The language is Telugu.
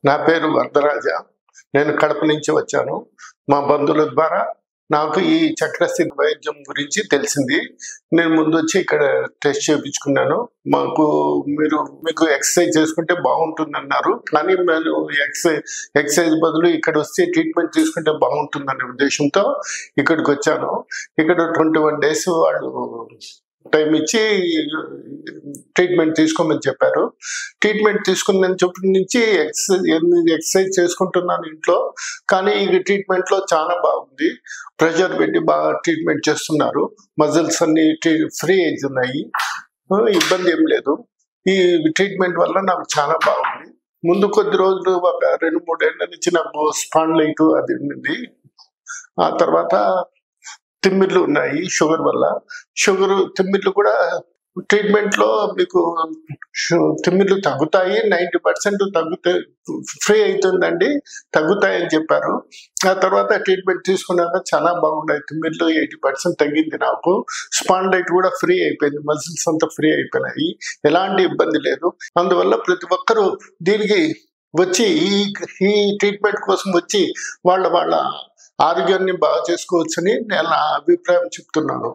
నా పేరు వరదరాజ. నేను కడప నుంచి వచ్చాను. మా బంధువుల ద్వారా నాకు ఈ చక్రస్థితి వైద్యం గురించి తెలిసింది. నేను ముందొచ్చి ఇక్కడ టెస్ట్ చేయించుకున్నాను. మీకు ఎక్సర్సైజ్ చేసుకుంటే బాగుంటుందన్నారు. కానీ నేను ఎక్సర్సైజ్ బదులు ఇక్కడ వస్తే ట్రీట్మెంట్ తీసుకుంటే బాగుంటుందనే ఉద్దేశంతో ఇక్కడికి వచ్చాను. ఇక్కడ 21 days వాళ్ళు టైం ఇచ్చి ట్రీట్మెంట్ తీసుకోమని చెప్పారు. ట్రీట్మెంట్ తీసుకున్నప్పటి నుంచి ఎక్సర్సైజ్ చేసుకుంటున్నాను ఇంట్లో. కానీ ఈ ట్రీట్మెంట్ లో చాలా బాగుంది. ప్రెషర్ పెట్టి బాగా ట్రీట్మెంట్ చేస్తున్నారు. మజిల్స్ అన్ని ఫ్రీ అవుతున్నాయి. ఇబ్బంది ఏం లేదు. ఈ ట్రీట్మెంట్ వల్ల నాకు చాలా బాగుంది. ముందు కొద్ది రోజులు ఒక 2-3 ఏళ్ల నుంచి నాకు స్పాండ్లైట్ అది ఉంది. ఆ తర్వాత తిమ్మిర్లు ఉన్నాయి షుగర్ వల్ల. తిమ్మిర్లు కూడా ట్రీట్మెంట్ లో మీకు తిమ్మిర్లు తగ్గుతాయి, 90% తగ్గుతాయి, ఫ్రీ అవుతుందండి, తగ్గుతాయని చెప్పారు. ఆ తర్వాత ట్రీట్మెంట్ తీసుకున్నాక చాలా బాగున్నాయి. తిమ్మిర్లు 80% తగ్గింది నాకు. స్పాండ్లైట్ కూడా ఫ్రీ అయిపోయింది, మజిల్స్ అంతా ఫ్రీ అయిపోయినాయి. ఎలాంటి ఇబ్బంది లేదు. అందువల్ల ప్రతి ఒక్కరూ దీనికి వచ్చి ఈ ట్రీట్మెంట్ కోసం వచ్చి వాళ్ళ ఆరోగ్యాన్ని బాగా చేసుకోవచ్చని నేను నా అభిప్రాయం చెప్తున్నాను.